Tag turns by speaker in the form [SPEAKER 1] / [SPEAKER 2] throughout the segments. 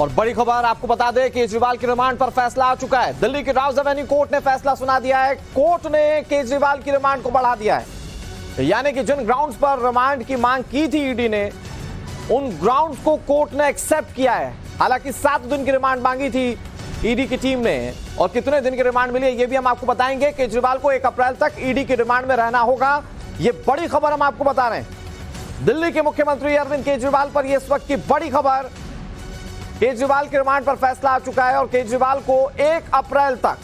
[SPEAKER 1] और बड़ी खबर आपको बता दें, केजरीवाल के रिमांड पर फैसला आ चुका है। दिल्ली की राउज एवेन्यू कोर्ट ने फैसला सुना दिया है। कोर्ट ने केजरीवाल की रिमांड को बढ़ा दिया है, यानी कि जिन ग्राउंड्स पर रिमांड की मांग की थी ईडी ने, उन ग्राउंड्स को कोर्ट ने एक्सेप्ट किया है। हालांकि 7 दिन की रिमांड मांगी थी ईडी की टीम ने, और कितने दिन की रिमांड मिली है ये भी हम आपको बताएंगे। केजरीवाल को 1 अप्रैल तक ईडी की रिमांड में रहना होगा, ये बड़ी खबर हम आपको बता रहे हैं। दिल्ली के मुख्यमंत्री अरविंद केजरीवाल पर यह इस वक्त की बड़ी खबर। केजरीवाल के रिमांड पर फैसला आ चुका है और केजरीवाल को 1 अप्रैल तक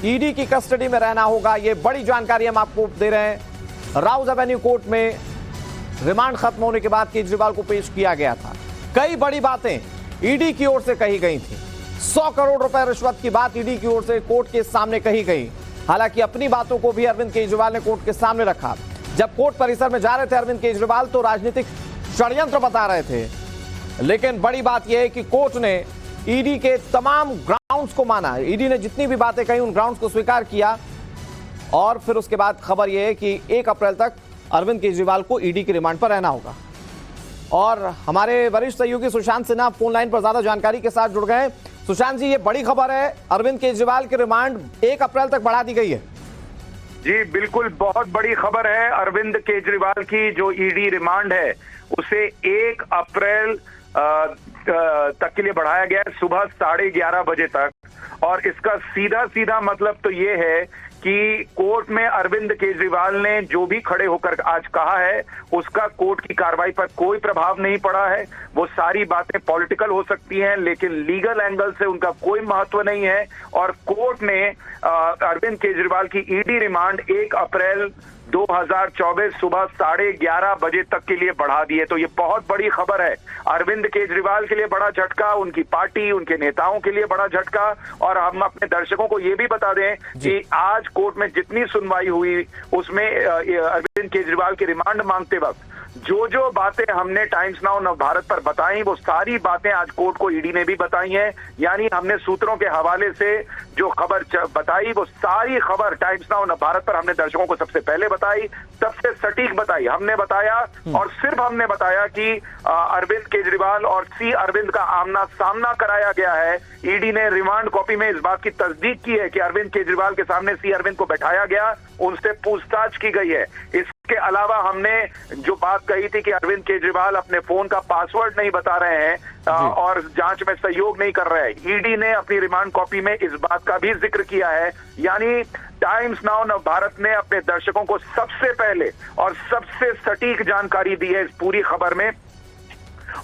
[SPEAKER 1] ईडी की कस्टडी में रहना होगा। यह बड़ी जानकारी हम आपको दे रहे हैं। राउज एवेन्यू कोर्ट में रिमांड खत्म होने के बाद केजरीवाल को पेश किया गया था। कई बड़ी बातें ईडी की ओर से कही गई थी। 100 करोड़ रुपए रिश्वत की बात ईडी की ओर से कोर्ट के सामने कही गई। हालांकि अपनी बातों को भी अरविंद केजरीवाल ने कोर्ट के सामने रखा। जब कोर्ट परिसर में जा रहे थे अरविंद केजरीवाल तो राजनीतिक षड्यंत्र बता रहे थे, लेकिन बड़ी बात यह है कि कोर्ट ने ईडी के तमाम ग्राउंड्स को माना। ईडी ने जितनी भी बातें कही उन ग्राउंड्स को स्वीकार किया, और फिर उसके बाद खबर यह है कि 1 अप्रैल तक अरविंद केजरीवाल को ईडी की रिमांड पर रहना होगा। और हमारे वरिष्ठ सहयोगी सुशांत सिन्हा फोन लाइन पर ज्यादा जानकारी के साथ जुड़ गए। सुशांत जी, ये बड़ी खबर है, अरविंद केजरीवाल की रिमांड 1 अप्रैल तक बढ़ा दी गई है।
[SPEAKER 2] जी बिल्कुल, बहुत बड़ी खबर है। अरविंद केजरीवाल की जो ईडी रिमांड है उसे 1 अप्रैल तक के लिए बढ़ाया गया है, सुबह 11:30 बजे तक। और इसका सीधा सीधा मतलब तो ये है कि कोर्ट में अरविंद केजरीवाल ने जो भी खड़े होकर आज कहा है उसका कोर्ट की कार्रवाई पर कोई प्रभाव नहीं पड़ा है। वो सारी बातें पॉलिटिकल हो सकती हैं, लेकिन लीगल एंगल से उनका कोई महत्व नहीं है। और कोर्ट ने अरविंद केजरीवाल की ईडी रिमांड 1 अप्रैल 2024 सुबह 11:30 बजे तक के लिए बढ़ा दी है। तो ये बहुत बड़ी खबर है। अरविंद केजरीवाल के लिए बड़ा झटका, उनकी पार्टी, उनके नेताओं के लिए बड़ा झटका। और हम अपने दर्शकों को ये भी बता दें कि आज कोर्ट में जितनी सुनवाई हुई उसमें अरविंद केजरीवाल की रिमांड मांगते वक्त जो बातें हमने टाइम्स नाउ नव भारत पर बताई, वो सारी बातें आज कोर्ट को ईडी ने भी बताई हैं। यानी हमने सूत्रों के हवाले से जो खबर बताई, वो सारी खबर टाइम्स नाउ नव भारत पर हमने दर्शकों को सबसे पहले बताई, सबसे सटीक बताई। हमने बताया और सिर्फ हमने बताया कि अरविंद केजरीवाल और सी अरविंद का आमना सामना कराया गया है। ईडी ने रिमांड कॉपी में इस बात की तस्दीक की है कि अरविंद केजरीवाल के सामने सी अरविंद को बैठाया गया, उनसे पूछताछ की गई है। इसके अलावा हमने जो बात कही थी कि अरविंद केजरीवाल अपने फोन का पासवर्ड नहीं बता रहे हैं और जांच में सहयोग नहीं कर रहे हैं, ईडी ने अपनी रिमांड कॉपी में इस बात का भी जिक्र किया है। यानी टाइम्स नाउ नव भारत ने अपने दर्शकों को सबसे पहले और सबसे सटीक जानकारी दी है इस पूरी खबर में।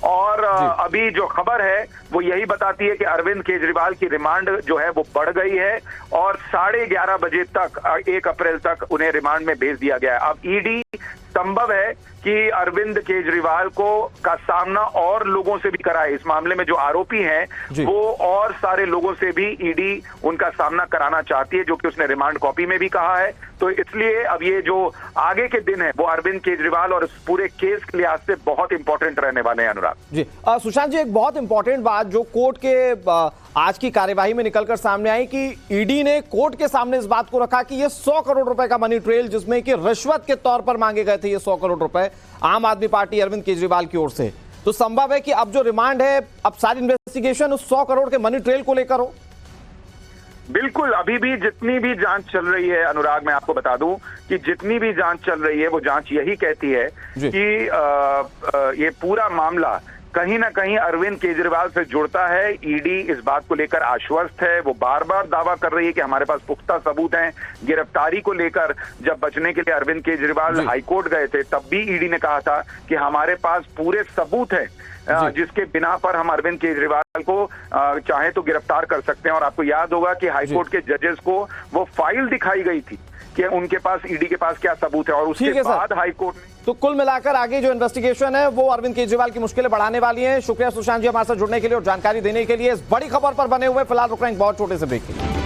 [SPEAKER 2] और अभी जो खबर है वो यही बताती है कि अरविंद केजरीवाल की रिमांड जो है वो बढ़ गई है और 11:30 बजे तक 1 अप्रैल तक उन्हें रिमांड में भेज दिया गया है। अब ईडी संभव है कि अरविंद केजरीवाल को का सामना और लोगों से भी कराए। इस मामले में जो आरोपी हैं वो और सारे लोगों से भी ईडी उनका सामना कराना चाहती है, जो कि उसने रिमांड कॉपी में भी कहा है। तो इसलिए अब ये जो आगे के दिन है वो अरविंद केजरीवाल और इस पूरे केस के लिहाज से बहुत इंपॉर्टेंट रहने वाले हैं। अनुराग
[SPEAKER 1] जी, सुशांत जी, एक बहुत इंपॉर्टेंट बात जो कोर्ट के आज की कार्यवाही में निकलकर सामने आई कि ईडी ने कोर्ट के सामने इस बात को रखा कि ये 100 करोड़ रुपए का मनी ट्रेल, जिसमें कि रिश्वत के तौर पर मांगे गए थे ये 100 करोड़ रुपए आम आदमी पार्टी अरविंद केजरीवाल की ओर से, तो संभव है कि अब जो रिमांड है, अब सारी इन्वेस्टिगेशन उस 100 करोड़ के मनी ट्रेल को लेकर हो।
[SPEAKER 2] बिल्कुल, अभी भी जितनी भी जांच चल रही है अनुराग, मैं आपको बता दूं कि जितनी भी जांच चल रही है वो जांच यही कहती है कि ये पूरा मामला कहीं ना कहीं अरविंद केजरीवाल से जुड़ता है। ईडी इस बात को लेकर आश्वस्त है। वो बार बार दावा कर रही है कि हमारे पास पुख्ता सबूत हैं। गिरफ्तारी को लेकर जब बचने के लिए अरविंद केजरीवाल हाईकोर्ट गए थे, तब भी ईडी ने कहा था कि हमारे पास पूरे सबूत हैं जिसके बिना पर हम अरविंद केजरीवाल को चाहे तो गिरफ्तार कर सकते हैं। और आपको याद होगा कि हाईकोर्ट के जजेस को वो फाइल दिखाई गई थी कि उनके पास, ईडी के पास क्या सबूत है, और उसके बाद हाईकोर्ट ने।
[SPEAKER 1] तो कुल मिलाकर आगे जो इन्वेस्टिगेशन है वो अरविंद केजरीवाल की मुश्किलें बढ़ाने वाली हैं। शुक्रिया सुशांत जी हमारे साथ जुड़ने के लिए और जानकारी देने के लिए। इस बड़ी खबर पर बने हुए फिलहाल रुक रहे हैं बहुत छोटे से ब्रेक के लिए।